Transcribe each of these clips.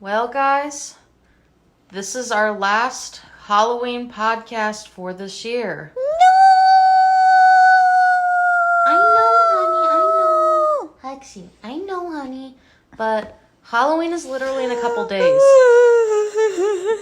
Well, guys, this is our last Halloween podcast for this year. No! I know, Hexy, I know, honey. But Halloween is literally in a couple days.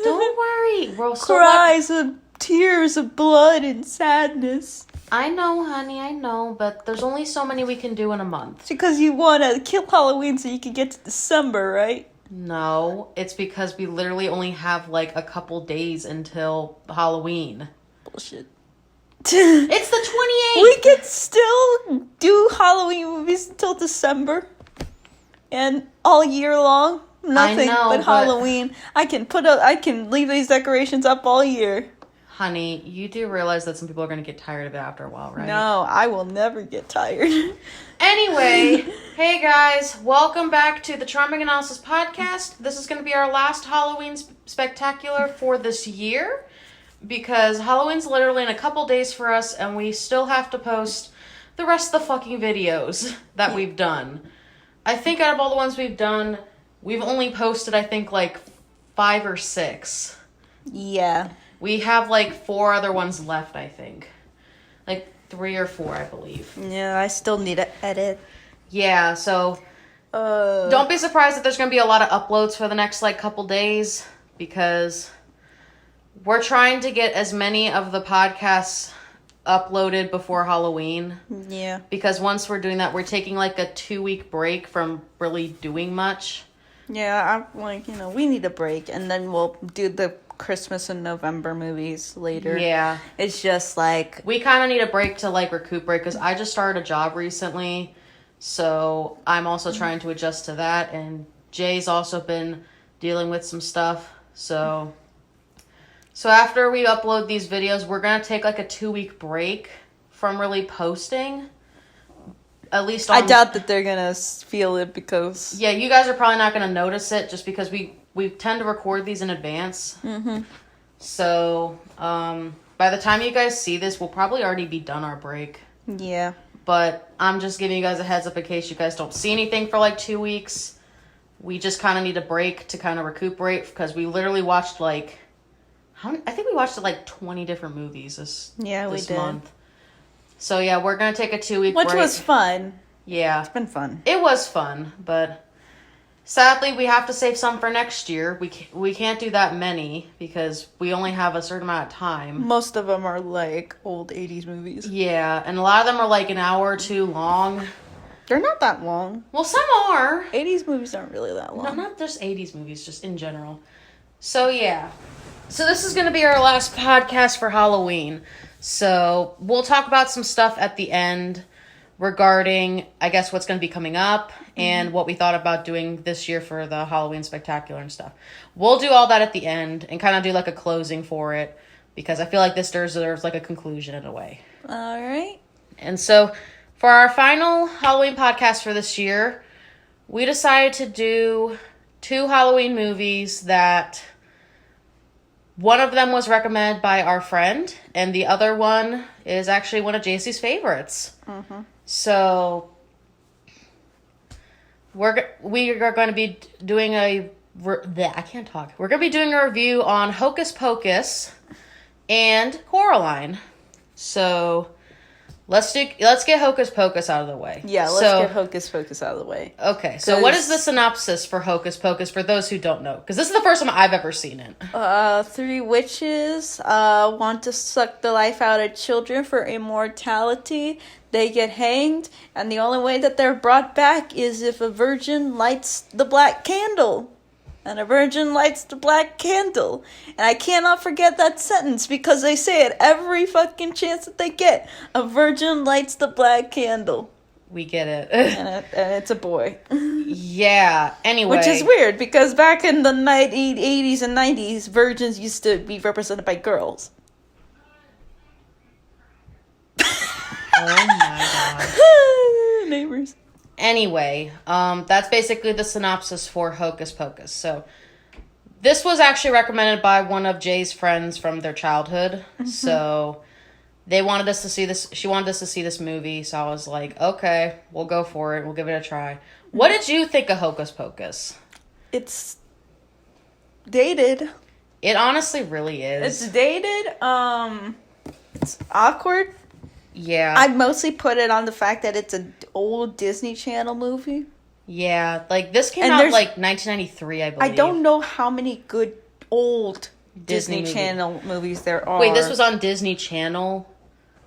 Don't worry. We'll still Cries of tears of blood and sadness. I know, honey, I know. But there's only so many we can do in a month. It's because you want to kill Halloween so you can get to December, right? No, it's because we literally only have like a couple days until Halloween. Bullshit. It's the 28th! We can still do Halloween movies until December. And all year long. Nothing but Halloween. I can leave these decorations up all year. Honey, you do realize that some people are going to get tired of it after a while, right? No, I will never get tired. Anyway, hey guys, welcome back to the CharmingAnalysis podcast. This is going to be our last Halloween spectacular for this year because Halloween's literally in a couple days for us and we still have to post the rest of the fucking videos that we've done. I think out of all the ones we've done, we've only posted, I think, like 5 or 6. Yeah. We have like 4 other ones left, I think. Like 3 or 4, I believe. Yeah, I still need to edit. Yeah, so don't be surprised that there's going to be a lot of uploads for the next like couple days because we're trying to get as many of the podcasts uploaded before Halloween. Yeah. Because once we're doing that, we're taking like a 2-week break from really doing much. Yeah, I'm like, we need a break and then we'll do the Christmas and November movies later. Yeah. It's just like... We kind of need a break to like recuperate because I just started a job recently. So I'm also trying to adjust to that. And Jay's also been dealing with some stuff. So after we upload these videos, we're going to take like a 2-week break from really posting. At least I doubt that they're going to feel it because... Yeah, you guys are probably not going to notice it just because we tend to record these in advance. Mm-hmm. So by the time you guys see this, we'll probably already be done our break. Yeah. But I'm just giving you guys a heads up in case you guys don't see anything for like 2 weeks. We just kind of need a break to kind of recuperate because we literally watched like... I think we watched like 20 different movies this month. So yeah, we're going to take a 2-week break. Which was fun. Yeah. It's been fun. It was fun, but sadly we have to save some for next year. We can't do that many because we only have a certain amount of time. Most of them are like old 80s movies. Yeah, and a lot of them are like an hour or 2 long. They're not that long. Well, some are. 80s movies aren't really that long. No, not just 80s movies, just in general. So yeah. So this is going to be our last podcast for Halloween. So we'll talk about some stuff at the end regarding, I guess, what's going to be coming up and what we thought about doing this year for the Halloween Spectacular and stuff. We'll do all that at the end and kind of do like a closing for it because I feel like this deserves like a conclusion in a way. All right. And so for our final Halloween podcast for this year, we decided to do 2 Halloween movies that... One of them was recommended by our friend, and the other one is actually one of JC's favorites. Mm-hmm. So, we are going to be doing I can't talk. We're going to be doing a review on Hocus Pocus and Coraline. So, let's get Hocus Pocus out of the way. Yeah, let's get Hocus Pocus out of the way. Okay, so what is the synopsis for Hocus Pocus for those who don't know? Because this is the first time I've ever seen it. 3 witches want to suck the life out of children for immortality. They get hanged, and the only way that they're brought back is if a virgin lights the black candle. And a virgin lights the black candle. And I cannot forget that sentence because they say it every fucking chance that they get. A virgin lights the black candle. We get it. and it's a boy. Yeah, anyway. Which is weird because back in the 80s and 90s, virgins used to be represented by girls. Oh my god. Neighbors. Anyway, that's basically the synopsis for Hocus Pocus. So, this was actually recommended by one of Jay's friends from their childhood. Mm-hmm. So, they wanted us to see this. She wanted us to see this movie. So, I was like, okay, we'll go for it. We'll give it a try. What did you think of Hocus Pocus? It's dated. It honestly really is. It's dated. It's awkward. Yeah. I'd mostly put it on the fact that it's an old Disney Channel movie. Yeah, like this came And out there's- like 1993, I believe. I don't know how many good old Disney movie. Channel movies there are. Wait, this was on Disney Channel?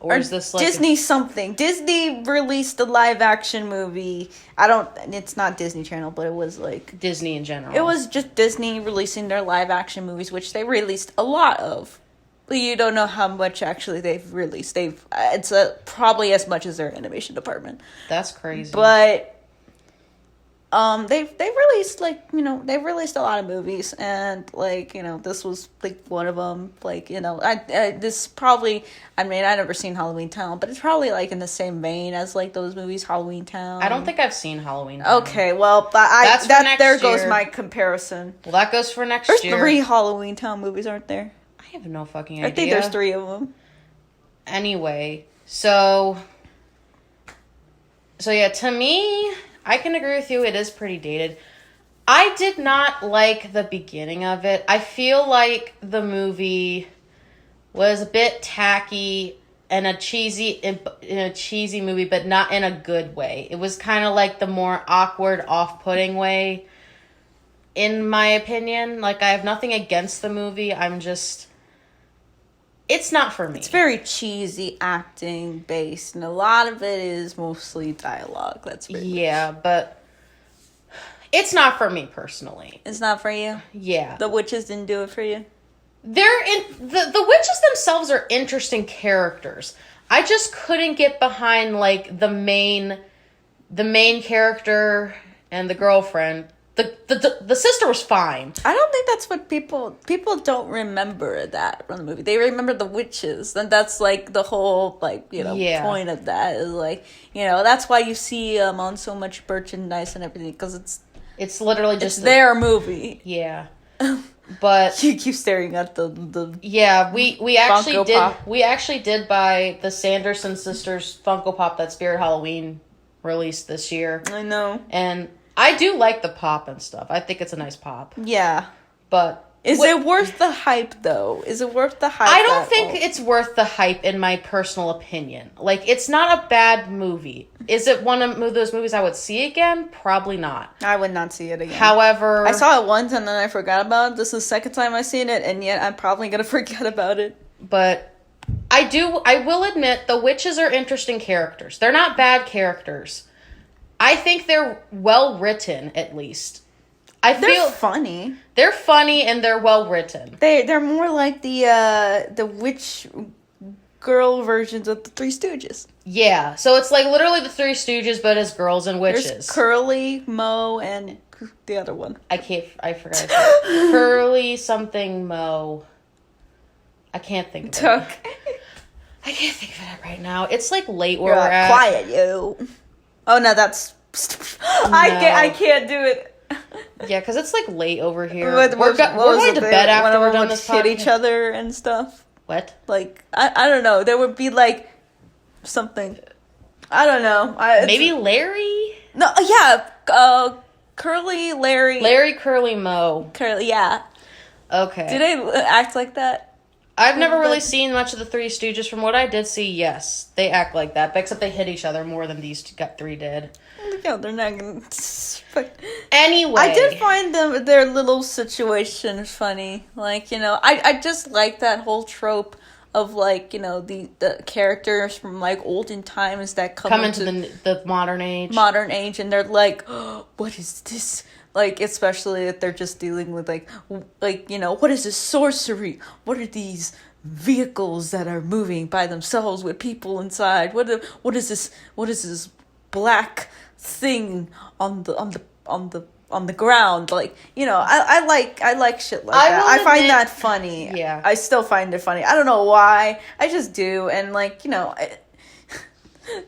Or is this like Disney something? Disney released a live action movie. It's not Disney Channel, but it was like Disney in general? it was just Disney releasing their live action movies, which they released a lot of. You don't know how much actually they've released. It's probably as much as their animation department. That's crazy. But they've released they've released a lot of movies, and this was like one of them. This probably, I mean, I never seen Halloween Town, but it's probably like in the same vein as like those movies, Halloween Town. I don't think I've seen Halloween Town. Okay, well, there goes my comparison. Well, that goes for next There's year. 3 Halloween Town movies, aren't there? I have no fucking idea. I think there's 3 of them. Anyway, so yeah, to me, I can agree with you. It is pretty dated. I did not like the beginning of it. I feel like the movie was a bit tacky and in a cheesy movie, but not in a good way. It was kind of like the more awkward, off-putting way, in my opinion. Like, I have nothing against the movie. It's not for me. It's very cheesy acting based, and a lot of it is mostly dialogue. Yeah, but it's not for me personally. It's not for you? Yeah. The witches didn't do it for you? The witches themselves are interesting characters. I just couldn't get behind like the main character and the girlfriend. The sister was fine. I don't think that's what people don't remember that from the movie. They remember the witches, and that's like the whole point of that is like, that's why you see on so much merchandise and everything, because it's literally just their movie. Yeah. But you keep staring at the yeah, we actually Funko did Pop. We actually did buy the Sanderson sisters Funko Pop that Spirit Halloween released this year. I know. And I do like the pop and stuff. I think it's a nice pop. Yeah. But is it worth the hype though? Is it worth the hype? I don't think it's worth the hype in my personal opinion. Like, it's not a bad movie. Is it one of those movies I would see again? Probably not. I would not see it again. However, I saw it once and then I forgot about it. This is the second time I've seen it, and yet I'm probably gonna forget about it. But I will admit the witches are interesting characters. They're not bad characters. I think they're well written, at least. They're funny. They're funny and they're well written. They're more like the witch girl versions of the Three Stooges. Yeah, so it's like literally the Three Stooges, but as girls and witches. There's Curly, Moe, and the other one. I forgot. Curly something Moe. I can't think of Tuck. it. I can't think of it right now. It's like late where You're we're at. Quiet, you. Oh no, that's. I can't do it. Yeah, because it's like late over here. We're going to bed after we're done this podcast. Hit each other and stuff. What? Like I don't know. There would be like something. I don't know. Maybe Larry. No, yeah. Curly, Larry, Curly, Moe. Curly, yeah. Okay. Do they act like that? I've never really seen much of the Three Stooges. From what I did see, yes, they act like that, but except they hit each other more than these three did. No, they're not gonna. Anyway, I did find their little situation funny. Like, I just like that whole trope of like, the characters from like olden times that come into the modern age. Modern age, and they're like, oh, what is this? Like, especially if they're just dealing with like, what is this sorcery? What are these vehicles that are moving by themselves with people inside? What is this? What is this black thing on the ground? Like, I like shit like that. I find that funny. Yeah, I still find it funny. I don't know why. I just do, and like,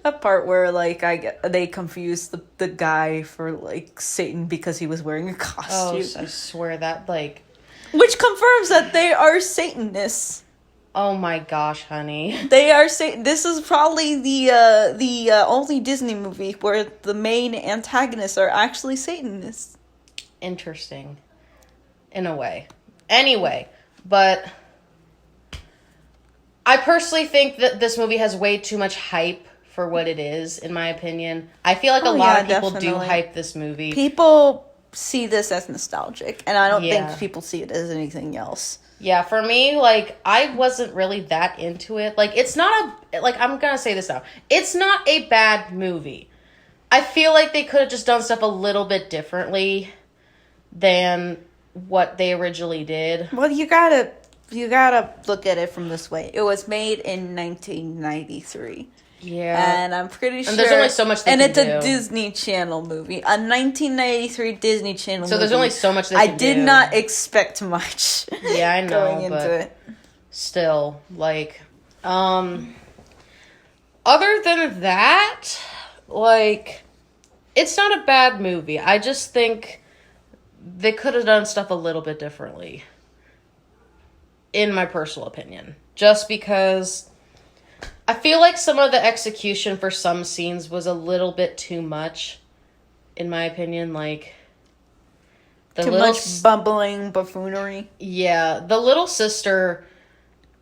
that part where like they confused the guy for like Satan because he was wearing a costume. Oh, I swear that like, which confirms that they are Satanists. Oh my gosh, honey, they are Satan. This is probably the only Disney movie where the main antagonists are actually Satanists. Interesting, in a way. Anyway, but I personally think that this movie has way too much hype for what it is, in my opinion. I feel like a lot of people do hype this movie. People see this as nostalgic, and I don't think people see it as anything else. Yeah, for me, like, I wasn't really that into it. Like, it's not I'm gonna say this now. It's not a bad movie. I feel like they could have just done stuff a little bit differently than what they originally did. Well, you gotta look at it from this way. It was made in 1993. Yeah. And I'm pretty sure... And there's only so much they can do. And it's a Disney Channel movie. A 1993 Disney Channel movie. So there's only so much they can do. I did not expect much. Yeah, I know, going into it. Still, like... Other than that, like... It's not a bad movie. I just think they could have done stuff a little bit differently. In my personal opinion. Just because... I feel like some of the execution for some scenes was a little bit too much, in my opinion. Like, too much bumbling buffoonery. Yeah, the little sister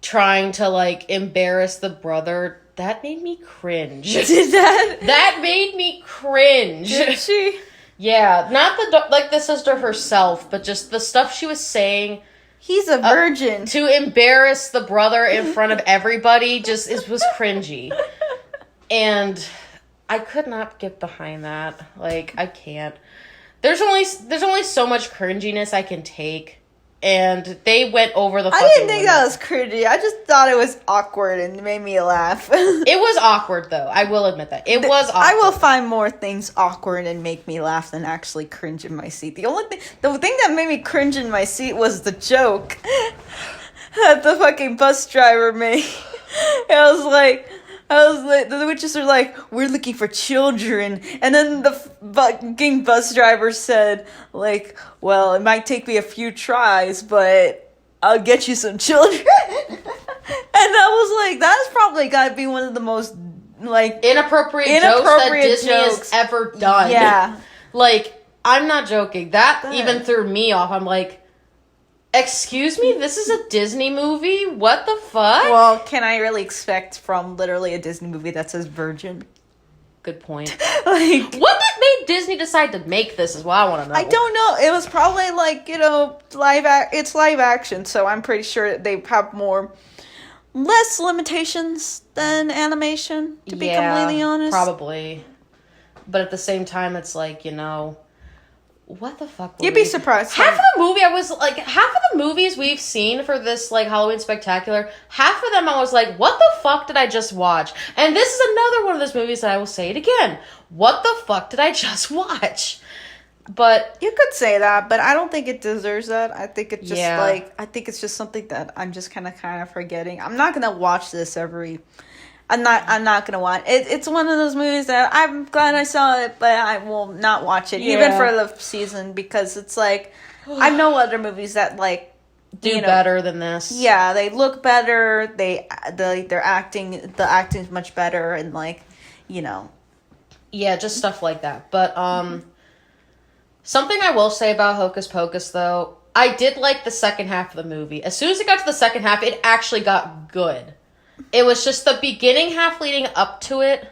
trying to, like, embarrass the brother, that made me cringe. Did that? That made me cringe. Did she? Yeah, not the sister herself, but just the stuff she was saying. He's a virgin. To embarrass the brother in front of everybody was cringy. And I could not get behind that. Like, I can't. There's only so much cringiness I can take. And they went over the fucking I didn't think limit. that was cringy. I just thought it was awkward and made me laugh. It was awkward, though. I will admit that. It was awkward. I will find more things awkward and make me laugh than actually cringe in my seat. The thing that made me cringe in my seat was the joke that the fucking bus driver made. I was like, the witches are like, we're looking for children. And then the fucking bus driver said, like, well, it might take me a few tries, but I'll get you some children. And I was like, that's probably gotta be one of the most, like, inappropriate jokes that Disney has ever done. Yeah. Like, I'm not joking. That even threw me off. I'm like, excuse me, this is a Disney movie? What the fuck? Well, can I really expect from literally a Disney movie that says virgin? Good point. Like, what made Disney decide to make this is what I want to know. I don't know. It was probably like, it's live action, so I'm pretty sure they have less limitations than animation, to be completely honest. Probably. But at the same time, it's like, what the fuck? You'd be surprised. Half of the movies we've seen for this, like, Halloween Spectacular, half of them I was like, what the fuck did I just watch? And this is another one of those movies that I will say it again. What the fuck did I just watch? But you could say that, but I don't think it deserves that. I think it's just I think it's just something that I'm just kind of forgetting. I'm not gonna watch this I'm not gonna watch it. It's one of those movies that I'm glad I saw it, but I will not watch it even for the season, because it's like I know other movies that like do better than this. Yeah, they look better. The acting's much better, and like, yeah, just stuff like that. But something I will say about Hocus Pocus, though, I did like the second half of the movie. As soon as it got to the second half, it actually got good. It was just the beginning half leading up to it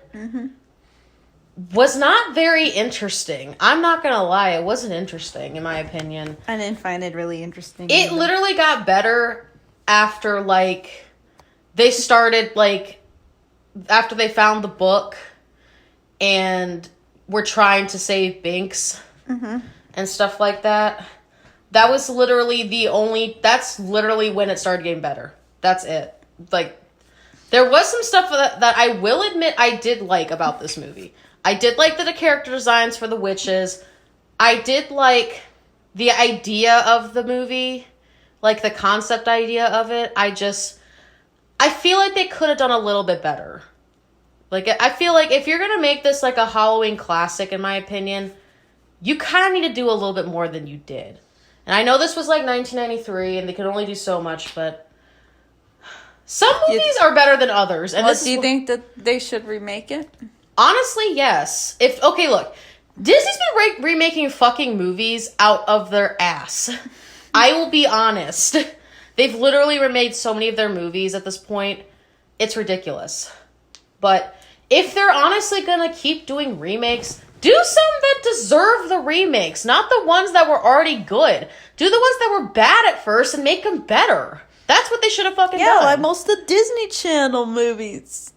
was not very interesting. I'm not going to lie. It wasn't interesting, in my opinion. I didn't find it really interesting. It literally got better after, like, they started, like, after they found the book and were trying to save Binks and stuff like that. That was literally that's literally when it started getting better. That's it. Like, there was some stuff that I will admit I did like about this movie. I did like the character designs for the witches. I did like the idea of the movie, like the concept idea of it. I feel like they could have done a little bit better. Like, I feel like if you're going to make this like a Halloween classic, in my opinion, you kind of need to do a little bit more than you did. And I know this was like 1993 and they could only do so much, but some movies are better than others. And do you think that they should remake it? Honestly, yes. Look, Disney's been remaking fucking movies out of their ass. I will be honest. They've literally remade so many of their movies at this point. It's ridiculous. But if they're honestly gonna keep doing remakes, do some that deserve the remakes, not the ones that were already good. Do the ones that were bad at first and make them better. That's what they should have fucking done. Yeah, like most of the Disney Channel movies.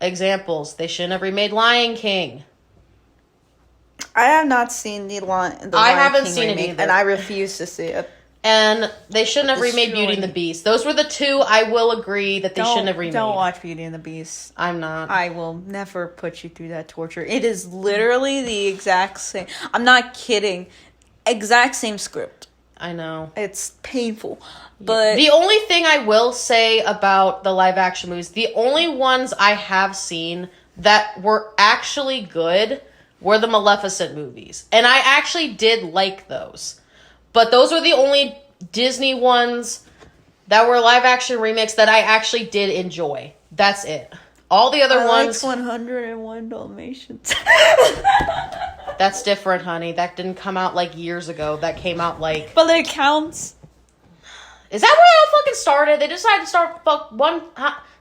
Examples. They shouldn't have remade Lion King. I have not seen the Lion I haven't King seen it remake, either. and I refuse to see it. And they shouldn't have remade Beauty and the Beast. Those were the two I will agree that they shouldn't have remade. Don't watch Beauty and the Beast. I'm not. I will never put you through that torture. It is literally the exact same. I'm not kidding. Exact same script. I know. It's painful. But the only thing I will say about the live action movies, the only ones I have seen that were actually good were the Maleficent movies. And I actually did like those. But those were the only Disney ones that were live action remakes that I actually did enjoy. That's it. All the other ones... 101 Dalmatians. That's different, honey. That didn't come out like years ago. That came out like... But it counts. Is that where it all fucking started? They decided to start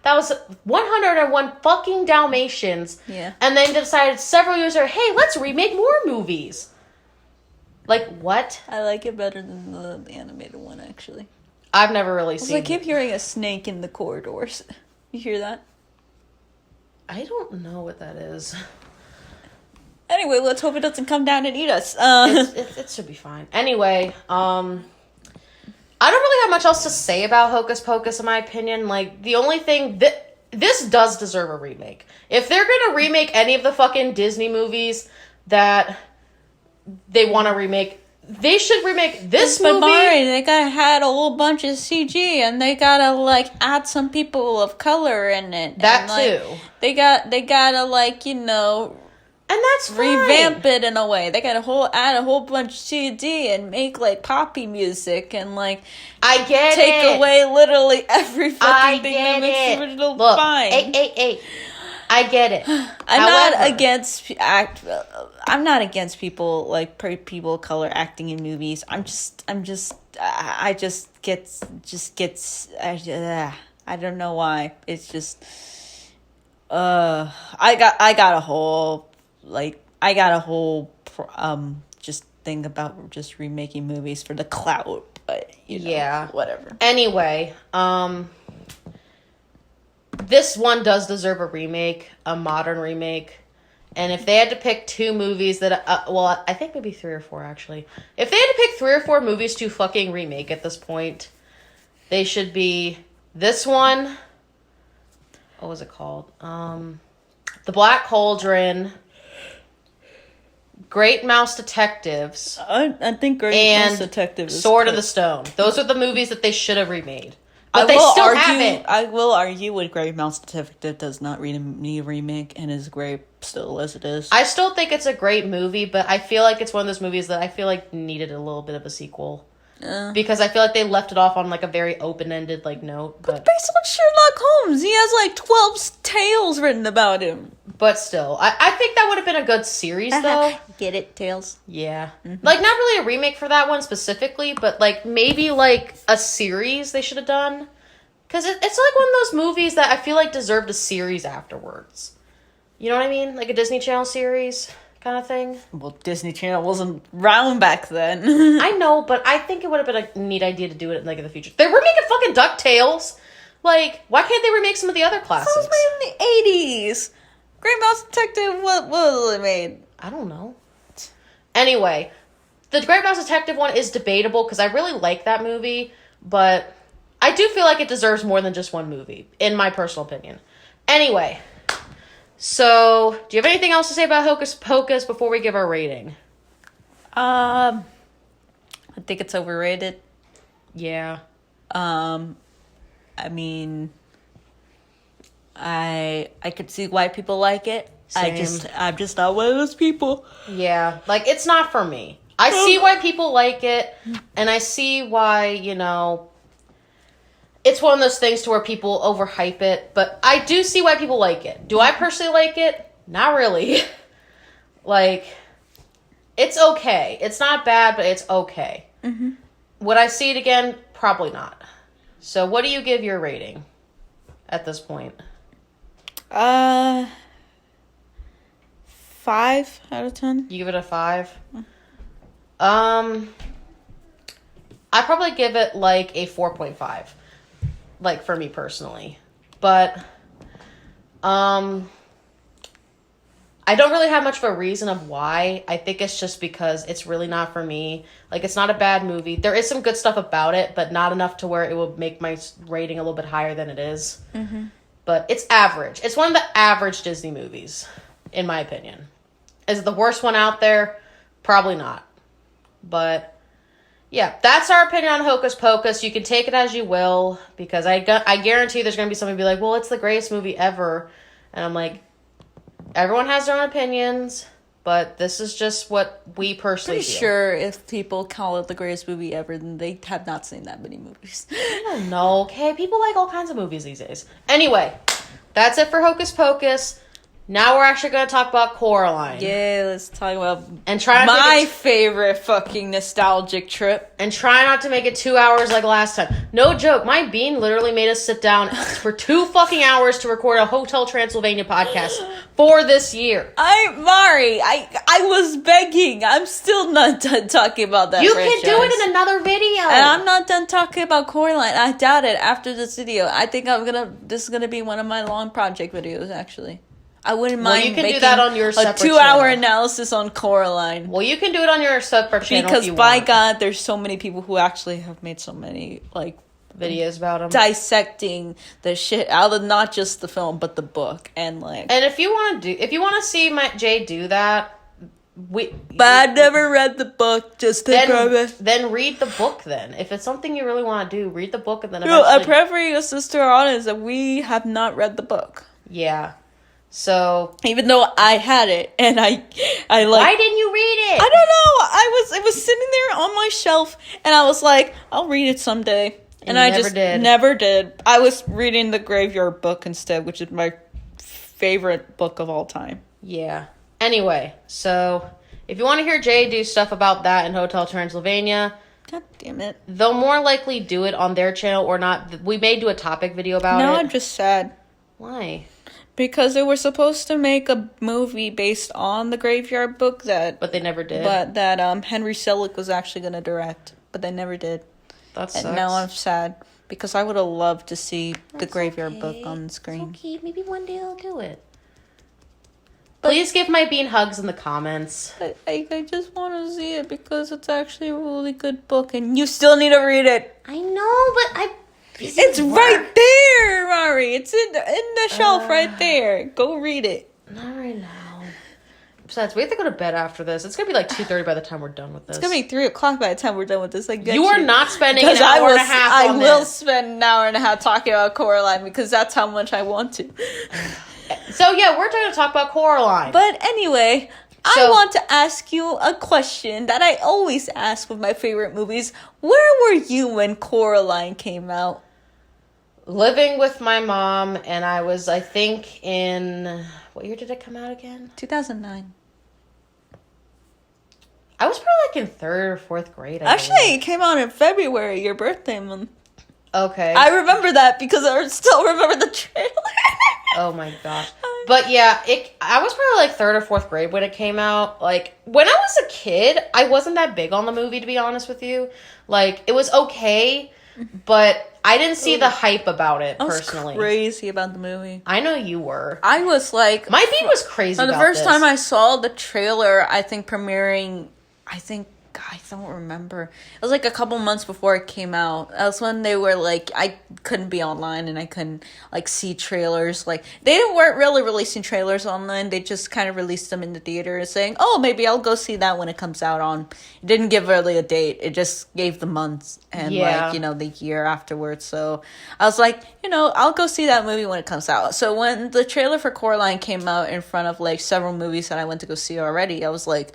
that was 101 fucking Dalmatians. Yeah. And then decided several years later, hey, let's remake more movies. Like, what? I like it better than the animated one, actually. I've never really seen I keep hearing a snake in the corridors. You hear that? I don't know what that is. Anyway, let's hope it doesn't come down and eat us. It should be fine. Anyway, I don't really have much else to say about Hocus Pocus, in my opinion. Like, the only thing that this does deserve a remake. If they're gonna remake any of the fucking Disney movies that they want to remake, they should remake this movie. But Mari, they had a whole bunch of CG, and they gotta like add some people of color in it. That and, too. They gotta like and that's fine. Revamp it in a way. They gotta add a whole bunch of CD and make like poppy music and like I get take it. away literally every fucking thing that makes the original fine. Hey. I get it. I'm not against people like people of color acting in movies. I don't know why. It's just I got a whole just thing about just remaking movies for the clout, but whatever. Anyway, this one does deserve a remake, a modern remake. And if they had to pick two movies that, I think maybe 3 or 4 actually. If they had to pick 3 or 4 movies to fucking remake at this point, they should be this one. What was it called? The Black Cauldron, Great Mouse Detectives. I think Great Mouse Detectives is Sword of the Stone. Those are the movies that they should have remade. But they still haven't. I will argue with Great Mouse Detective does not need a remake and is great still as it is. I still think it's a great movie, but I feel like it's one of those movies that I feel like needed a little bit of a sequel. Because I feel like they left it off on like a very open-ended like note. But based on Sherlock Holmes, he has like 12 tales written about him. But still, I think that would have been a good series though. Get it, tales? Yeah. Mm-hmm. Like not really a remake for that one specifically, but like maybe like a series they should have done. Because it's like one of those movies that I feel like deserved a series afterwards. You know what I mean? Like a Disney Channel series kind of thing. Well, Disney Channel wasn't around back then. I know, but I think it would have been a neat idea to do it like in the future. They were making fucking DuckTales. Like, why can't they remake some of the other classics? That was made in the 80s. Great Mouse Detective, what was it made? I don't know. Anyway, the Great Mouse Detective one is debatable because I really like that movie, but I do feel like it deserves more than just one movie, in my personal opinion. Anyway, so do you have anything else to say about Hocus Pocus before we give our rating? I think it's overrated. Yeah. I mean, I could see why people like it. Same. I'm just not one of those people. Yeah, like it's not for me. I see why people like it, and I see why, it's one of those things to where people overhype it, but I do see why people like it. Do I personally like it? Not really. Like, it's okay. It's not bad, but it's okay. Mm-hmm. Would I see it again? Probably not. So what do you give your rating at this point? 5 out of 10. You give it a 5? I probably give it like a 4.5. Like for me personally. But I don't really have much of a reason of why. I think it's just because it's really not for me. Like, it's not a bad movie. There is some good stuff about it, but not enough to where it will make my rating a little bit higher than it is. Mm-hmm. But it's average. It's one of the average Disney movies, in my opinion. Is it the worst one out there? Probably not. But, yeah, that's our opinion on Hocus Pocus. You can take it as you will, because I guarantee there's going to be somebody be like, well, it's the greatest movie ever. And I'm like, everyone has their own opinions, but this is just what we personally feel. Sure, if people call it the greatest movie ever, then they have not seen that many movies. I don't know, okay? People like all kinds of movies these days. Anyway, that's it for Hocus Pocus. Now we're actually going to talk about Coraline. Yeah, let's talk about and try my favorite fucking nostalgic trip. And try not to make it 2 hours like last time. No joke, my bean literally made us sit down for 2 fucking hours to record a Hotel Transylvania podcast for this year. Mari, I was begging. I'm still not done talking about that. You can do it in another video. And I'm not done talking about Coraline. I doubt it after this video. I think this is gonna be one of my long project videos, actually. I wouldn't mind you can making do that on your separate a 2-hour channel. Analysis on Coraline. Well, you can do it on your separate channel because if you by want. God, there's so many people who actually have made so many videos about them, dissecting the shit out of not just the film but the book and And if you want to see Jay do that, but I never read the book. Just then read the book. Then, if it's something you really want to do, read the book and then. I prefer your sister on is that we have not read the book. Yeah. So even though I had it and I why didn't you read it? I don't know. It was sitting there on my shelf and I was like, I'll read it someday. And I just never did. I was reading the Graveyard Book instead, which is my favorite book of all time. Yeah. Anyway, so if you want to hear Jay do stuff about that in Hotel Transylvania, God damn it, they'll more likely do it on their channel or not. We may do a topic video about it. No, I'm just sad. Why? Because they were supposed to make a movie based on the Graveyard Book but they never did. But that Henry Selick was actually going to direct, but they never did. That sucks. And now I'm sad because I would have loved to see the Graveyard Book on the screen. It's okay. Maybe one day they'll do it. Please give my bean hugs in the comments. I just want to see it because it's actually a really good book, and you still need to read it. I know, but it's right there, Mari. It's in the shelf right there. Go read it. Not right now. Besides, we have to go to bed after this. It's going to be like 2:30 by the time we're done with this. It's going to be 3 o'clock by the time we're done with this. You are not spending an hour and a half on this. I will spend an hour and a half talking about Coraline because that's how much I want to. So, yeah, we're going to talk about Coraline. But anyway, I want to ask you a question that I always ask with my favorite movies. Where were you when Coraline came out? Living with my mom, and I was, I think, in... What year did it come out again? 2009. I was probably like in 3rd or 4th grade. Actually, it came out in February, your birthday month. Okay. I remember that because I still remember the trailer. Oh my gosh. But yeah, I was probably like 3rd or 4th grade when it came out. Like, when I was a kid, I wasn't that big on the movie, to be honest with you. Like, it was okay, but I didn't see the hype about it, personally. I was crazy about the movie. I know you were. I was like... My beat was crazy about the first time I saw the trailer, I think premiering... I don't remember. It was like a couple months before it came out. That's when they were like, I couldn't be online and I couldn't like see trailers. Like they weren't really releasing trailers online. They just kind of released them in the theater saying, oh, maybe I'll go see that when it comes out on. It didn't give really a date. It just gave the months and the year afterwards. So I was like, I'll go see that movie when it comes out. So when the trailer for Coraline came out in front of like several movies that I went to go see already, I was like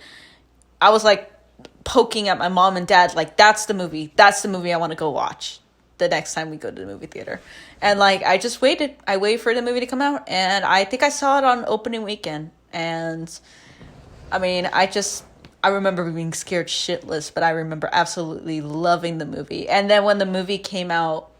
poking at my mom and dad, like, that's the movie I want to go watch the next time we go to the movie theater. And like, I just waited for the movie to come out, and I think I saw it on opening weekend. And I mean, I I remember being scared shitless, but I remember absolutely loving the movie. And then when the movie came out,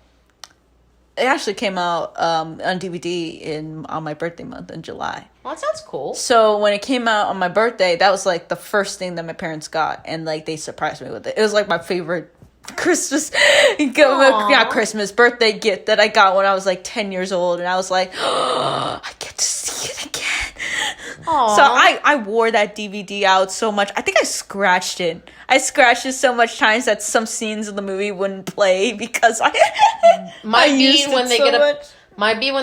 it actually came out on DVD on my birthday month in July. Well, that sounds cool. So when it came out on my birthday, that was like the first thing that my parents got, and like they surprised me with it. It was like my favorite Christmas, not Christmas, birthday gift that I got when I was like 10 years old, and I was like, oh, I get to see it again. Aww. So I wore that DVD out so much. I think I scratched it. I scratched it so much times that some scenes of the movie wouldn't play because might be when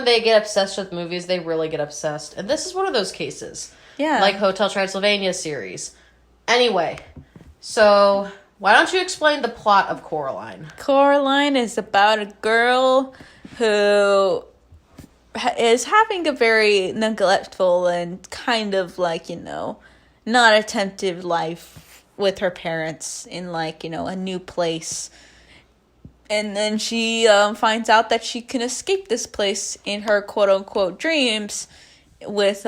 they get obsessed with movies, they really get obsessed. And this is one of those cases. Yeah. Like Hotel Transylvania series. Anyway, so why don't you explain the plot of Coraline? Coraline is about a girl who is having a very neglectful and kind of like, not attentive life with her parents in like, a new place. And then she finds out that she can escape this place in her quote-unquote dreams with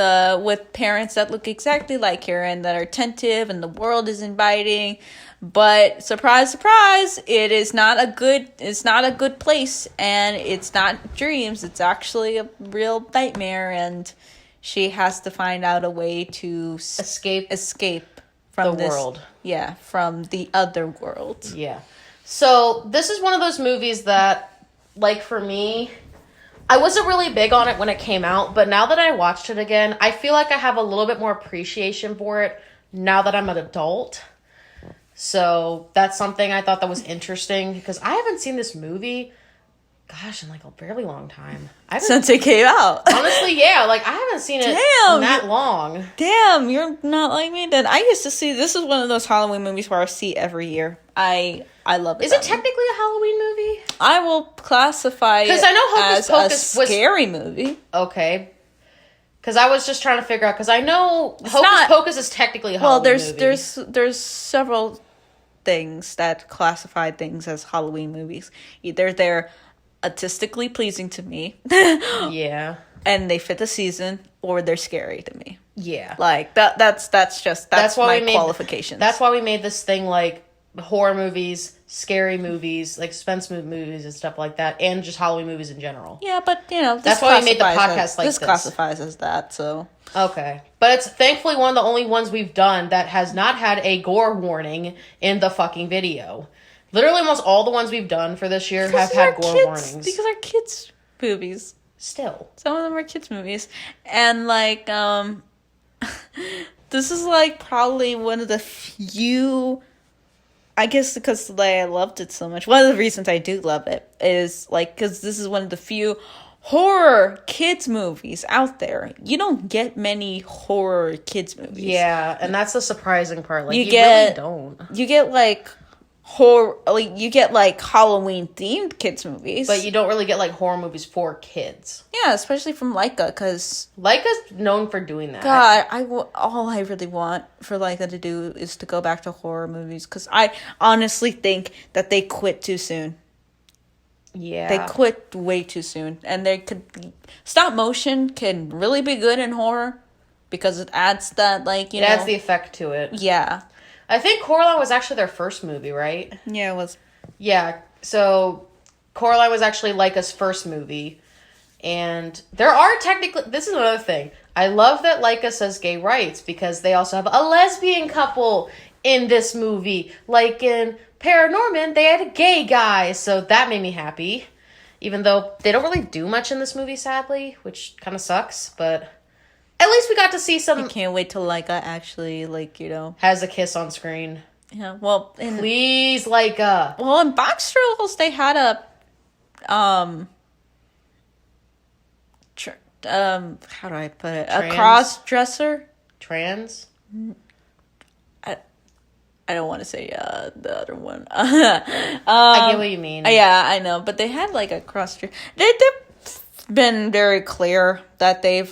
parents that look exactly like her and that are attentive and the world is inviting. But surprise, surprise, it's not a good place, and it's not dreams. It's actually a real nightmare, and she has to find out a way to escape from the world. Yeah, from the other world. Yeah. So this is one of those movies that, like for me, I wasn't really big on it when it came out, but now that I watched it again, I feel like I have a little bit more appreciation for it now that I'm an adult. So that's something I thought that was interesting because I haven't seen this movie, gosh, in like a fairly long time. Since it came out. Honestly, yeah, like I haven't seen it in that long. Damn, you're not like me then. I used to see, this is one of those Halloween movies where I see every year. I love it. Is it technically a Halloween movie? I will classify it I know Hocus Pocus as a scary movie. Okay. Because I was just trying to figure out, because I know Hocus Pocus is technically a Halloween movie. There's several things that classify things as Halloween movies. Either they're artistically pleasing to me. Yeah. And they fit the season, or they're scary to me. Yeah. Like, that's my qualifications. That's why we made this thing, like, horror movies, scary movies, like suspense movies and stuff like that, and just Halloween movies in general. Yeah, but that's why we made the podcast like this. This classifies as that, so okay. But it's thankfully one of the only ones we've done that has not had a gore warning in the fucking video. Literally almost all the ones we've done for this year have had gore warnings. Because they're kids movies. Still. Some of them are kids movies. And like this is like probably one of the few, I guess because I loved it so much. One of the reasons I do love it is like because this is one of the few horror kids movies out there. You don't get many horror kids movies. Yeah, and that's the surprising part. Like you really don't. You get like horror, like you get like Halloween themed kids movies, but you don't really get like horror movies for kids. Yeah, especially from Laika, because Laika's known for doing that. God, all I really want for Laika to do is to go back to horror movies, because I honestly think that they quit too soon. Yeah, they quit way too soon, and they could stop motion can really be good in horror because it adds that it adds the effect to it. Yeah. I think Coraline was actually their first movie, right? Yeah, it was. Yeah, so Coraline was actually Laika's first movie. And there are technically... This is another thing. I love that Laika says gay rights because they also have a lesbian couple in this movie. Like in Paranorman, they had a gay guy. So that made me happy. Even though they don't really do much in this movie, sadly. Which kind of sucks, but... At least we got to see some... I can't wait till Laika actually, has a kiss on screen. Yeah, well... Please, Laika. Well, in Box Trolls, they had a... how do I put it? A cross-dresser? Trans? I don't want to say the other one. I get what you mean. Yeah, I know. But they had, a cross-dresser. They've been very clear that they've,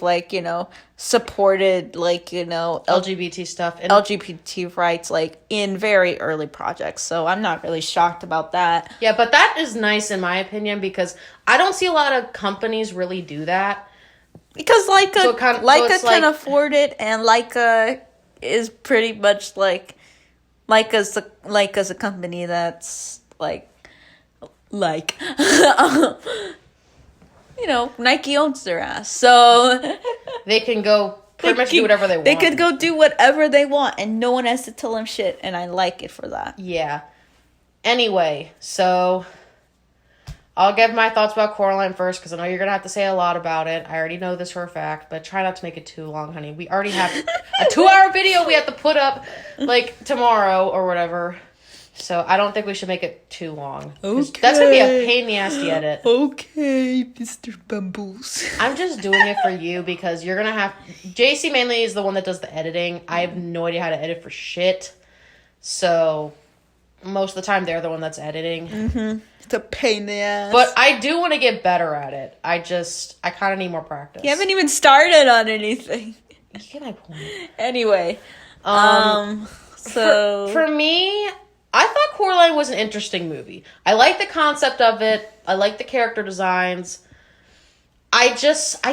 supported LGBT stuff and LGBT rights in very early projects, so I'm not really shocked about that. Yeah, but that is nice in my opinion because I don't see a lot of companies really do that because Laika can afford it, and Laika is pretty much Laika's a company that's Nike owns their ass, so They can go pretty much do whatever they want. They could go do whatever they want, and no one has to tell them shit, and I like it for that. Yeah. Anyway, so I'll give my thoughts about Coraline first, because I know you're going to have to say a lot about it. I already know this for a fact, but try not to make it too long, honey. We already have a 2-hour video we have to put up, tomorrow or whatever. So I don't think we should make it too long. Okay. That's going to be a pain in the ass to edit. Okay, Mr. Bumbles. I'm just doing it for you because you're going to have... JC mainly is the one that does the editing. I have no idea how to edit for shit. So most of the time they're the one that's editing. Mm-hmm. It's a pain in the ass. But I do want to get better at it. I kind of need more practice. You haven't even started on anything. You get my point. Anyway. So... For me... I thought Coraline was an interesting movie. I like the concept of it. I like the character designs. I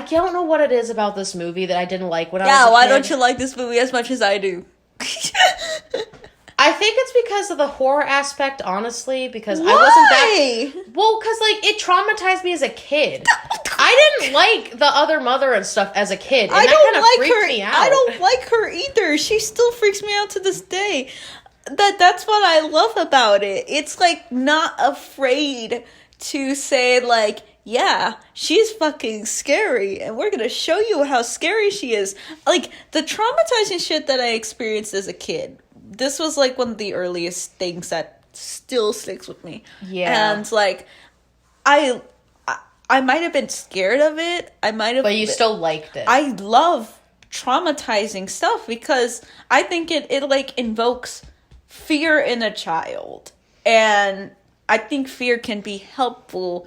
don't know what it is about this movie that I didn't like when I was a kid. Yeah, why don't you like this movie as much as I do? I think it's because of the horror aspect, honestly, because why? I wasn't that... Well, because, it traumatized me as a kid. I didn't like the other mother and stuff as a kid, and that kind of freaked me out. I don't like her either. She still freaks me out to this day. That's what I love about it. It's not afraid to say yeah, she's fucking scary and we're gonna show you how scary she is. The traumatizing shit that I experienced as a kid, this was one of the earliest things that still sticks with me. Yeah. And I might have been scared of it. But you still liked it. I love traumatizing stuff because I think it invokes fear in a child, and I think fear can be helpful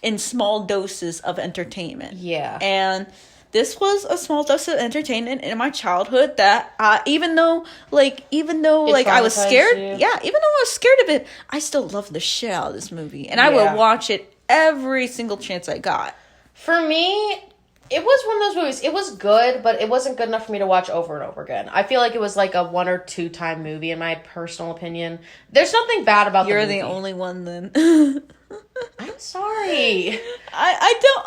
in small doses of entertainment. Yeah. And this was a small dose of entertainment in my childhood that even though I was scared, even though I was scared of it, I still loved the shit out of this movie, and I would watch it every single chance I got. For me, it was one of those movies. It was good, but it wasn't good enough for me to watch over and over again. I feel like it was a 1 or 2 time movie, in my personal opinion. There's nothing bad about the movie. You're the only one, then. I'm sorry. I don't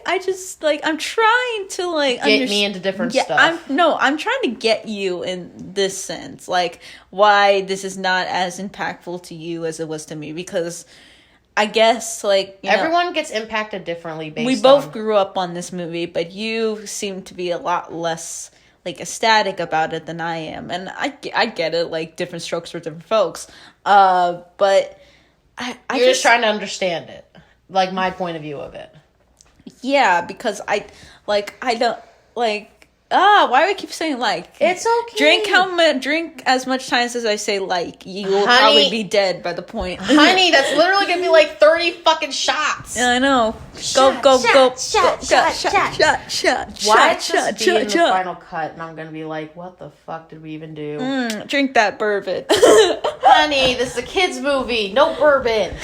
I just I'm trying to get me into different stuff. I'm trying to get you in this sense, why this is not as impactful to you as it was to me, because I guess, everyone gets impacted differently based on... We both grew up on this movie, but you seem to be a lot less, ecstatic about it than I am. And I get it, different strokes for different folks. But You're just trying to understand it. My point of view of it. Yeah, because I don't, why do I keep saying It's okay. Drink as much times as I say you will probably be dead by the point. Honey, that's literally gonna be 30 fucking shots. Yeah, I know. Shot. Why it's just be in the final cut, and I'm gonna be what the fuck did we even do? Drink that bourbon. Honey, this is a kids movie. No bourbon.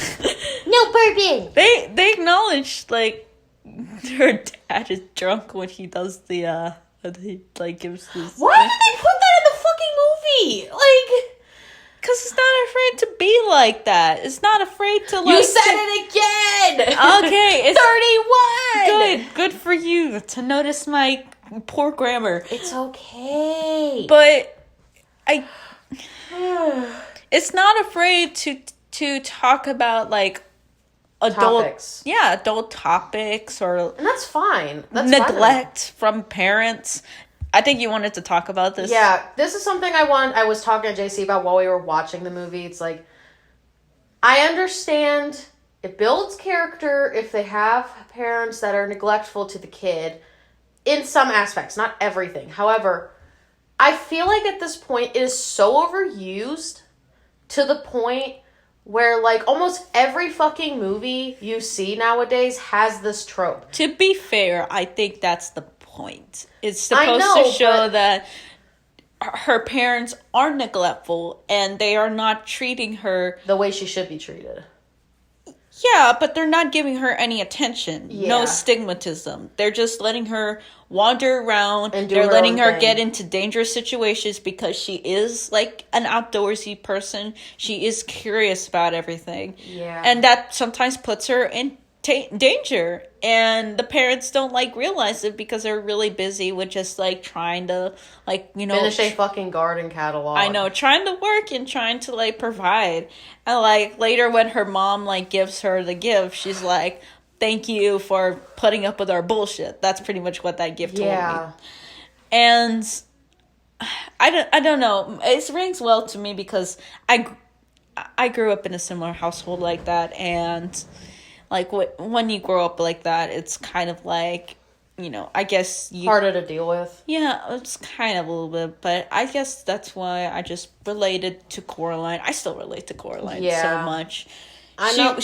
No bourbon. They acknowledge her dad is drunk when he does the he gives this. Why did they put that in the fucking movie? Because it's not afraid to be like that. It's not afraid to You said it again. Okay, it's 31. Good for you to notice my poor grammar. It's okay. But it's not afraid to talk about adult topics. Yeah, adult topics and that's fine. That's neglect from parents. I think you wanted to talk about this. Yeah, this is something I was talking to JC about while we were watching the movie. It's I understand it builds character if they have parents that are neglectful to the kid in some aspects, not everything. However, I feel at this point it is so overused to the point where almost every fucking movie you see nowadays has this trope. To be fair, I think that's the point. It's supposed to show that her parents are neglectful and they are not treating her the way she should be treated. Yeah, but they're not giving her any attention. Yeah. No stigmatism. They're just letting her wander around. And do they're her letting own her thing. get into dangerous situations because she is like an outdoorsy person. She is curious about everything. Yeah. And that sometimes puts her in danger. And the parents don't like realize it because they're really busy with just like trying to like, you know, finish a fucking garden catalog. I know, trying to work and trying to like provide. And like later when her mom like gives her the gift, she's like, thank you for putting up with our bullshit. That's pretty much what that gift told me. And I don't know. It rings well to me because I grew up in a similar household like that, and like when you grow up like that, it's kind of like, you know, I guess harder to deal with. Yeah, it's kind of a little bit, but I guess that's why I just related to Coraline. I still relate to Coraline so much. I know.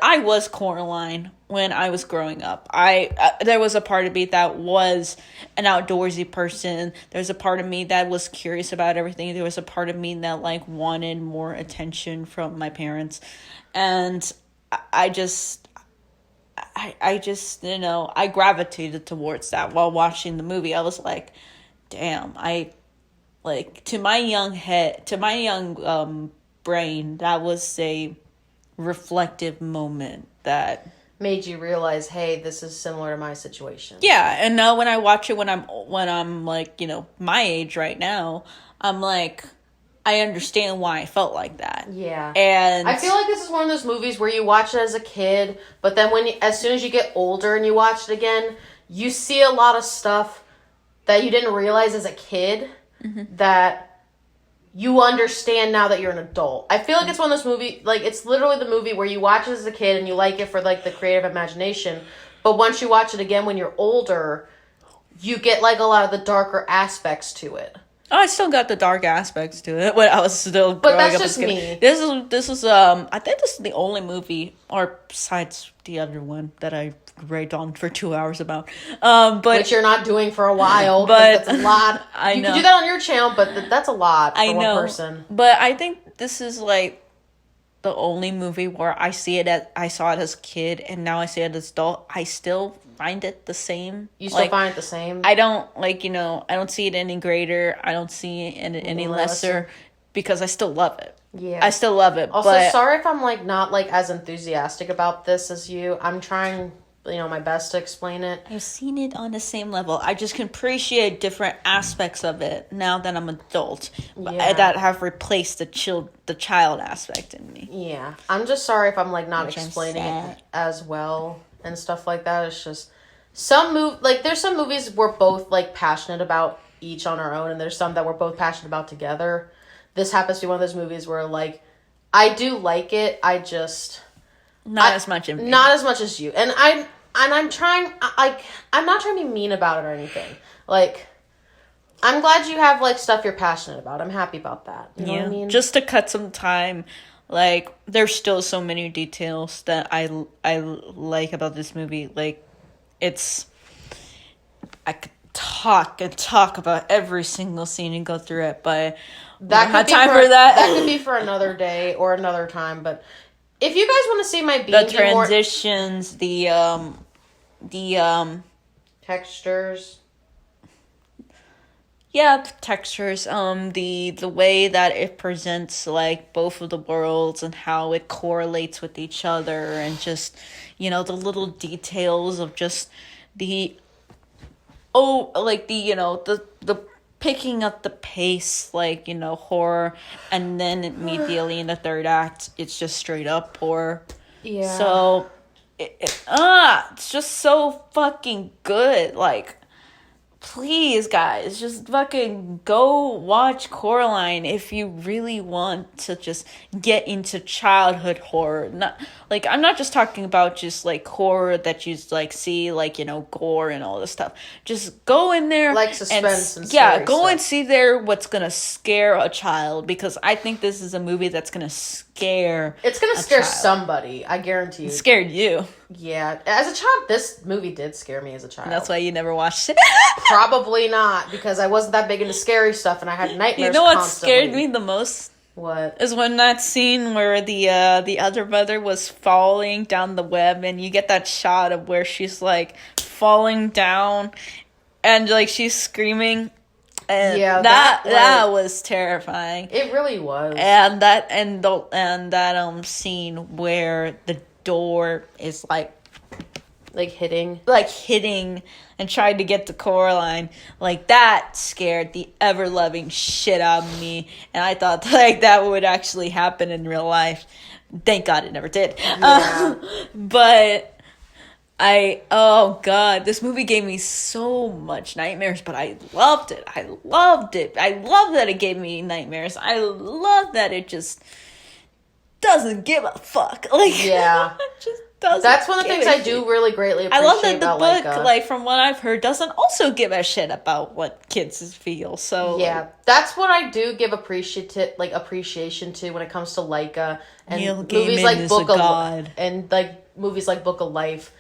I was Coraline when I was growing up. There was a part of me that was an outdoorsy person. There's a part of me that was curious about everything. There was a part of me that like wanted more attention from my parents, and I just, you know, I gravitated towards that while watching the movie. I was like, damn, to my young brain, that was a reflective moment that made you realize, hey, this is similar to my situation. Yeah, and now when I watch it when I'm like, you know, my age right now, I'm like, I understand why I felt like that. Yeah. And I feel like this is one of those movies where you watch it as a kid, but then as soon as you get older and you watch it again, you see a lot of stuff that you didn't realize as a kid that you understand now that you're an adult. I feel like it's one of those movies, like, it's literally the movie where you watch it as a kid and you like it for, like, the creative imagination, but once you watch it again when you're older, you get, like, a lot of the darker aspects to it. Oh, I still got the dark aspects to it when I was still growing that's up just as a kid. me. This is I think this is the only movie, or besides the other one that I raved on for 2 hours about. But which you're not doing for a while, but that's a lot. You can do that on your channel, but that's a lot for one person. But I think this is like the only movie where I saw it as a kid, and now I see it as adult. I still find it the same. You still find it the same? I don't, like, you know, I don't see it any greater. I don't see it any lesser because I still love it. Yeah. I still love it. Also, but sorry if I'm, like, not, like, as enthusiastic about this as you. I'm trying, you know, my best to explain it. I've seen it on the same level. I just can appreciate different aspects of it now that I'm adult that have replaced the child aspect in me. Yeah. I'm just sorry if I'm, like, not explaining it as well and stuff like that. It's just there's some movies we're both, like, passionate about each on our own, and there's some that we're both passionate about together. This happens to be one of those movies where, like, I do like it, I just not as much as you. And I'm trying, like, I'm not trying to be mean about it or anything. Like, I'm glad you have, like, stuff you're passionate about. I'm happy about that. You know what I mean? Just to cut some time. Like, there's still so many details that I like about this movie. Like, I could talk about every single scene and go through it, but that could be time for that. That could be for another day or another time. But if you guys want to see my the transitions, the textures. Yeah, the textures, the way that it presents, like, both of the worlds and how it correlates with each other, and just, you know, the little details of just the picking up the pace, like, you know, horror, and then immediately in the third act, it's just straight up horror. Yeah. So, it's just so fucking good, like, please, guys, just fucking go watch Coraline if you really want to just get into childhood horror. Not, like, I'm not just talking about just, like, horror that you, like, see, like, you know, gore and all this stuff. Just go in there. Like suspense and yeah, go stuff. and see there what's gonna scare a child, because I think this is a movie that's gonna scare It's gonna scare somebody, I guarantee you. It scared you. Yeah. As a child, this movie did scare me as a child. And that's why you never watched it. Probably not, because I wasn't that big into scary stuff and I had nightmares. You know what constantly. scared me the most? What? Is when that scene where the other mother was falling down the web, and you get that shot of where she's like falling down, and like she's screaming, and Yeah, that was terrifying. It really was. And that scene where the door is like hitting and tried to get to Coraline, like that scared the ever-loving shit out of me, and I thought like that would actually happen in real life. Thank God it never did. Yeah. But oh God, this movie gave me so much nightmares, but I loved it. I love that it gave me nightmares. I love that it just doesn't give a fuck. Like, yeah. just doesn't. That's one of the things I do really greatly appreciate. I love that the book, Laika. like from what I've heard, doesn't also give a shit about what kids feel. So yeah, that's what I do give appreciation to when it comes to Laika and Neil movies Gaiman like is Book a of god. and like movies like Book of Life.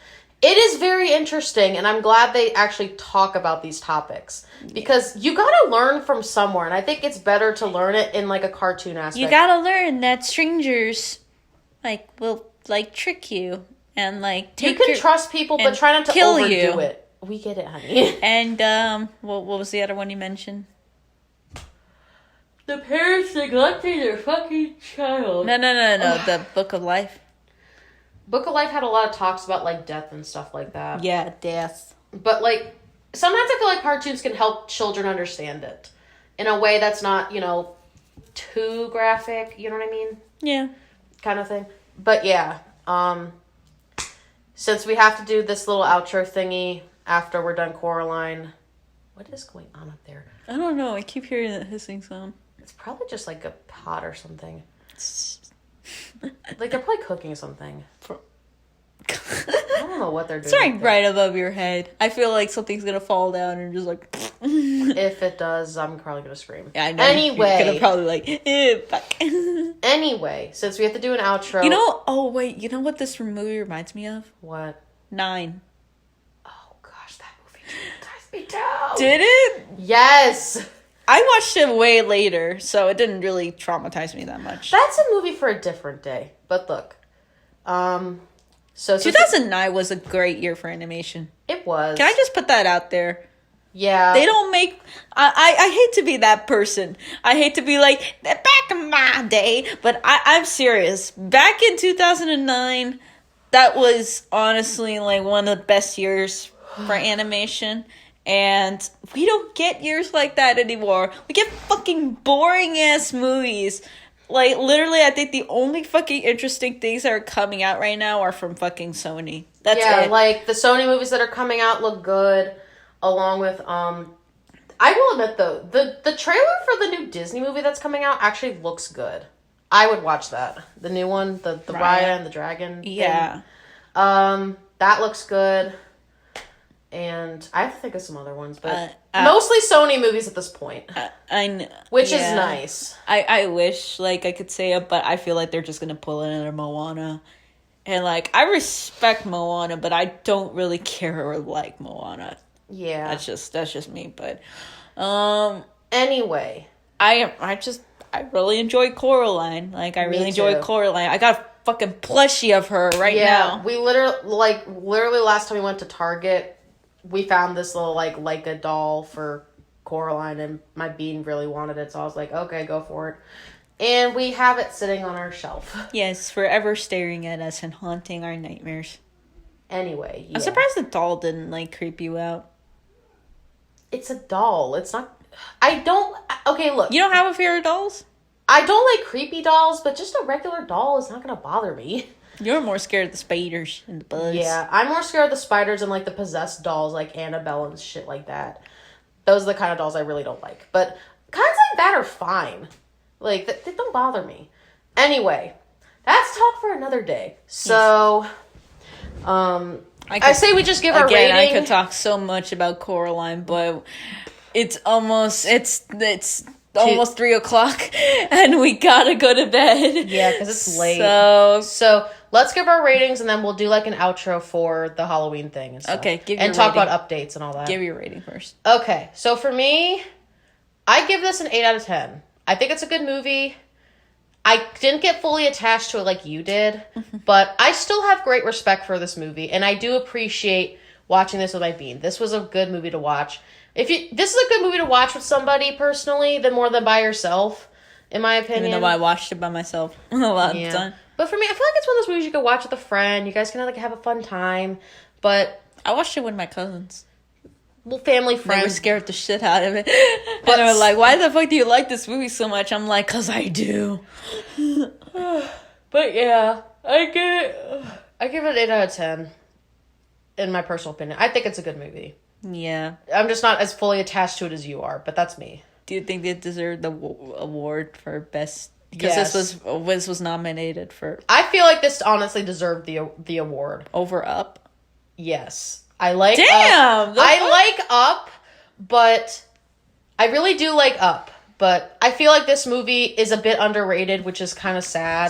It is very interesting, and I'm glad they actually talk about these topics because you gotta learn from somewhere, and I think it's better to learn it in like a cartoon aspect. You gotta learn that strangers will trick you and take you can trust people, but try not to kill overdo you. it. We get it, honey. And what was the other one you mentioned? The parents neglecting their fucking child. No, the Book of Life. Book of Life had a lot of talks about like death and stuff like that. Yeah, death. But like sometimes I feel like cartoons can help children understand it in a way that's not, too graphic, you know what I mean? Yeah. Kind of thing. But yeah, since we have to do this little outro thingy after we're done Coraline, what is going on up there? I don't know. I keep hearing that hissing sound. It's probably just like a pot or something. Like they're probably cooking something. I don't know what they're doing. It's right above your head. I feel like something's gonna fall down and just like. If it does, I'm probably gonna scream. Yeah, I know. Anyway, you're gonna probably fuck. Anyway, since we have to do an outro, you know what this movie reminds me of? What? 9. Oh gosh, that movie traumatized me too. Did it? Yes. I watched it way later, so it didn't really traumatize me that much. That's a movie for a different day. But look, so 2009 was a great year for animation. It was. Can I just put that out there? Yeah. They don't make... I hate to be that person. I hate to be like, back in my day. But I'm serious. Back in 2009, that was honestly like one of the best years for animation. And we don't get years like that anymore. We get fucking boring-ass movies. Like, literally, I think the only fucking interesting things that are coming out right now are from fucking Sony. That's it. Like, the Sony movies that are coming out look good, along with, I will admit, though, the trailer for the new Disney movie that's coming out actually looks good. I would watch that. The new one, the Raya and the Dragon Yeah. thing. That looks good. And I have to think of some other ones, but mostly Sony movies at this point. Which is nice. I wish, I could say it, but I feel like they're just going to pull another Moana. And, I respect Moana, but I don't really care or like Moana. Yeah. That's just me, but... Anyway. I really enjoy Coraline. I really enjoy Coraline. I got a fucking plushie of her now. Yeah, we literally last time we went to Target, we found this little, Laika doll for Coraline, and my bean really wanted it, so I was like, okay, go for it. And we have it sitting on our shelf. Yes, forever staring at us and haunting our nightmares. Anyway, yeah. I'm surprised the doll didn't, creep you out. It's a doll. It's not... Okay, look. You don't have a fear of dolls? I don't like creepy dolls, but just a regular doll is not going to bother me. You're more scared of the spiders and the bugs. Yeah, I'm more scared of the spiders and, the possessed dolls, like Annabelle and shit like that. Those are the kind of dolls I really don't like. But kinds like that are fine. They don't bother me. Anyway, that's talk for another day. So, I say we just give our rating. I could talk so much about Coraline, but it's almost 3 o'clock, and we gotta go to bed. Yeah, because it's late. So let's give our ratings, and then we'll do an outro for the Halloween thing and stuff. Okay, and talk about updates and all that. Give your rating first. Okay, so for me, I give this an 8 out of 10. I think it's a good movie. I didn't get fully attached to it like you did, but I still have great respect for this movie, and I do appreciate watching this with my bean. This was a good movie to watch. This is a good movie to watch with somebody personally, more than by yourself, in my opinion. Even though I watched it by myself a lot of the time. But for me, I feel like it's one of those movies you could watch with a friend. You guys can like have a fun time. But I watched it with my cousins. Well, family, friends. They were scared the shit out of it. But they were like, why the fuck do you like this movie so much? I'm like, 'cause I do. But yeah, I give it an 8 out of 10. In my personal opinion. I think it's a good movie. Yeah. I'm just not as fully attached to it as you are, but that's me. Do you think they deserved the award for best? Because this was nominated for... I feel like this honestly deserved the award. Over Up? Yes. I like Damn! Up. I like Up, but I really do like Up. But I feel like this movie is a bit underrated, which is kind of sad.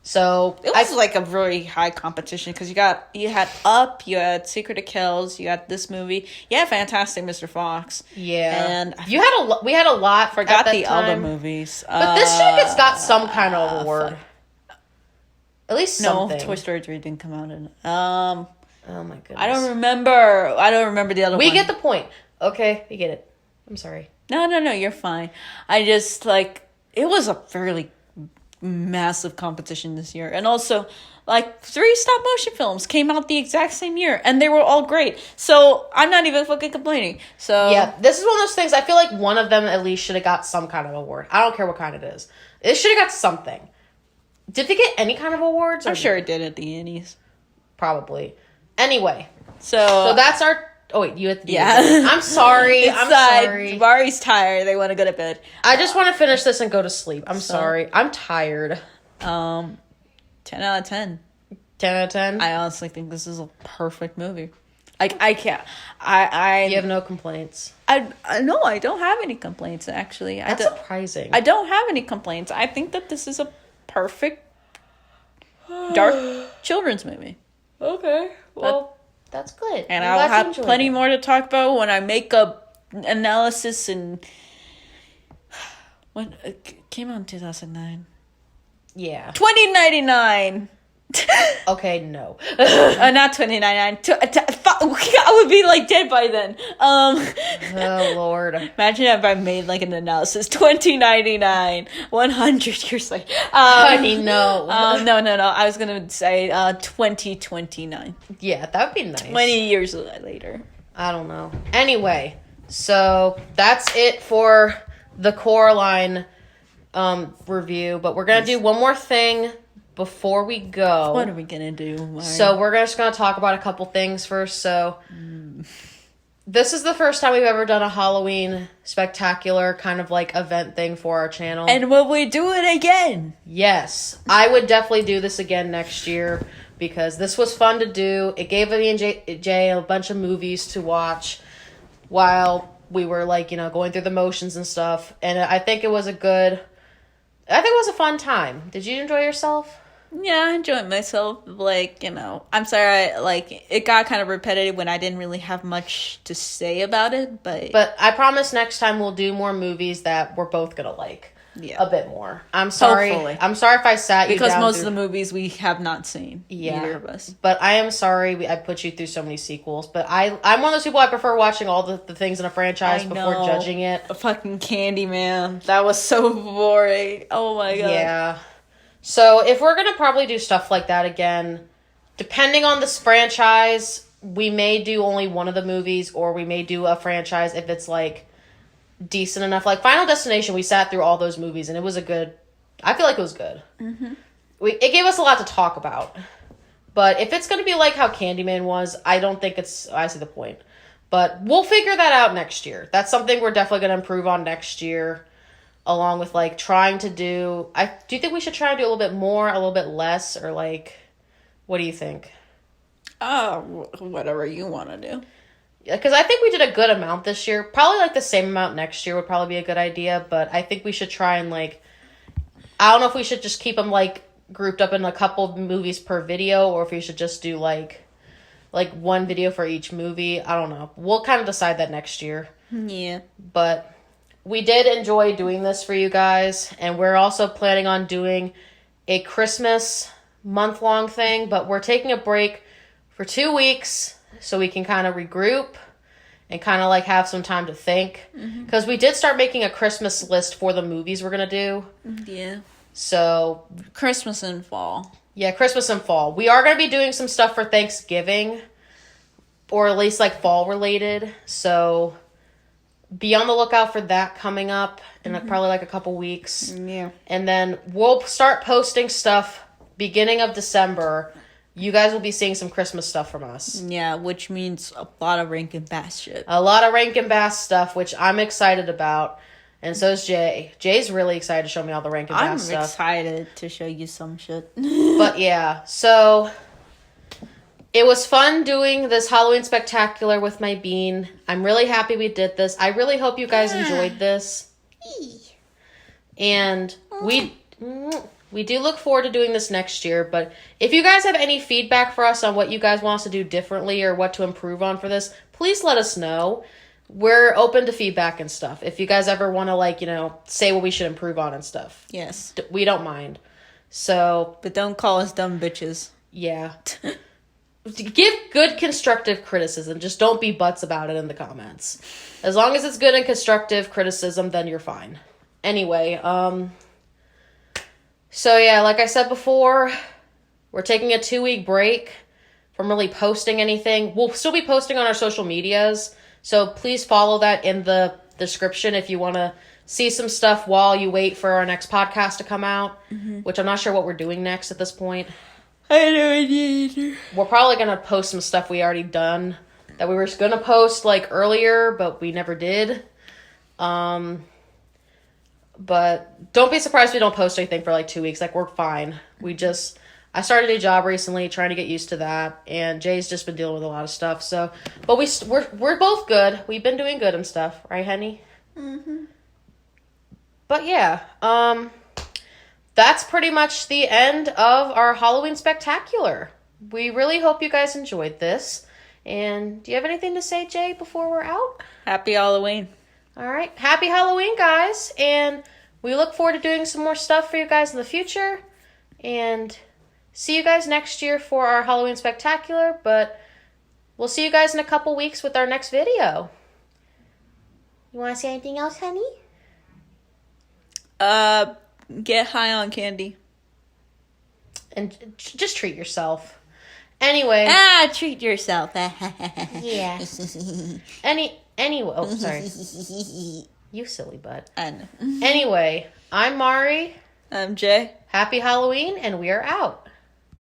So it was like a very high competition because you had Up, you had Secret of Kells, you got this movie, you had Fantastic Mr. Fox. Yeah, and we we had a lot. Forgot the other movies, but this shit has got some kind of award. At least something. No, Toy Story 3 didn't come out in. Oh my goodness. I don't remember the other one. We get the point. Okay, we get it. I'm sorry. No, you're fine. I just, like, it was a fairly massive competition this year. And also, like, 3 stop-motion films came out the exact same year, and they were all great. So, I'm not even fucking complaining. So yeah, this is one of those things, I feel like one of them at least should have got some kind of award. I don't care what kind it is. It should have got something. Did they get any kind of awards? I'm sure it did at the Annies. Probably. Anyway, so that's our... Oh, wait, you have to do yeah. it. I'm sorry. I'm sorry. Mari's tired. They want to go to bed. I just want to finish this and go to sleep. I'm sorry. I'm tired. 10 out of 10. 10 out of 10? I honestly think this is a perfect movie. I can't. You have no complaints. No, I don't have any complaints, actually. That's surprising. I don't have any complaints. I think that this is a perfect dark children's movie. Okay. Well, that's good. And I'll have plenty more to talk about when I make a analysis and... When it came out in 2009. Yeah. 2099! Okay, no. Not 2099. I would be like dead by then. Oh, Lord. Imagine if I made like an analysis. 2099. 100 years later. Honey, no. No. I was going to say 2029. Yeah, that would be nice. 20 years later. I don't know. Anyway, so that's it for the Coraline review. But we're going to do one more thing before we go. What are we going to do, Mari? So we're just going to talk about a couple things first. So this is the first time we've ever done a Halloween spectacular kind of like event thing for our channel. And will we do it again? Yes. I would definitely do this again next year because this was fun to do. It gave me and Jay a bunch of movies to watch while we were like, going through the motions and stuff. And I think it was a fun time. Did you enjoy yourself? Yeah, I enjoyed myself. Like, I'm sorry, it got kind of repetitive when I didn't really have much to say about it, but I promise next time we'll do more movies that we're both gonna like. Yeah. A bit more. I'm sorry. Hopefully. I'm sorry if I sat you down. Because most of the movies we have not seen. Yeah. Either of us. But I am sorry I put you through so many sequels. But I'm one of those people I prefer watching all the things in a franchise before judging it. Fucking Candyman. That was so boring. Oh my god. Yeah. So if we're gonna probably do stuff like that again, depending on this franchise, we may do only one of the movies, or we may do a franchise if it's like decent enough. Like Final Destination, we sat through all those movies and it was I feel like it was good. Mm-hmm. It gave us a lot to talk about. But if it's going to be like how Candyman was, I don't think I see the point. But we'll figure that out next year. That's something we're definitely going to improve on next year. Along with like trying to do you think we should try and do a little bit more, a little bit less, or like, what do you think? Whatever you want to do. Because I think we did a good amount this year. Probably like the same amount next year would probably be a good idea. But I think we should try and like, I don't know if we should just keep them like grouped up in a couple of movies per video, or if we should just do like one video for each movie. I don't know. We'll kind of decide that next year. Yeah. But we did enjoy doing this for you guys, and we're also planning on doing a Christmas month-long thing, but we're taking a break for 2 weeks so we can kind of regroup and kind of like have some time to think. Because we did start making a Christmas list for the movies we're going to do. Yeah. So... Christmas and fall. Yeah, Christmas and fall. We are going to be doing some stuff for Thanksgiving, or at least like fall related. So be on the lookout for that coming up in probably like a couple weeks. Yeah. And then we'll start posting stuff beginning of December. You guys will be seeing some Christmas stuff from us. Yeah, which means a lot of Rankin Bass shit. A lot of Rankin Bass stuff, which I'm excited about. And so is Jay. Jay's really excited to show me all the Rankin Bass stuff. I'm excited to show you some shit. But yeah, so it was fun doing this Halloween Spectacular with my bean. I'm really happy we did this. I really hope you guys enjoyed this. And we do look forward to doing this next year. But if you guys have any feedback for us on what you guys want us to do differently or what to improve on for this, please let us know. We're open to feedback and stuff. If you guys ever want to, like, you know, say what we should improve on and stuff. Yes. We don't mind. So. But don't call us dumb bitches. Yeah. Give good constructive criticism. Just don't be butts about it in the comments. As long as it's good and constructive criticism, then you're fine. Anyway, so yeah, like I said before, we're taking a 2-week break from really posting anything. We'll still be posting on our social medias. So please follow that in the description if you want to see some stuff while you wait for our next podcast to come out, which I'm not sure what we're doing next at this point. I don't know either. We're probably going to post some stuff we already done that we were going to post like earlier, but we never did. But don't be surprised if we don't post anything for like 2 weeks. Like, we're fine. I started a new job recently, trying to get used to that, and Jay's just been dealing with a lot of stuff. So, but we're both good. We've been doing good and stuff, right, Henny? But yeah, that's pretty much the end of our Halloween Spectacular. We really hope you guys enjoyed this. And do you have anything to say, Jay, before we're out? Happy Halloween. All right, happy Halloween, guys, and we look forward to doing some more stuff for you guys in the future. And see you guys next year for our Halloween Spectacular, but we'll see you guys in a couple weeks with our next video. You want to say anything else, honey? Get high on candy. And just treat yourself. Anyway. Treat yourself. Yeah. Anyway. Oh, sorry. You silly butt. I know. Anyway, I'm Mari. I'm Jay. Happy Halloween, and we are out.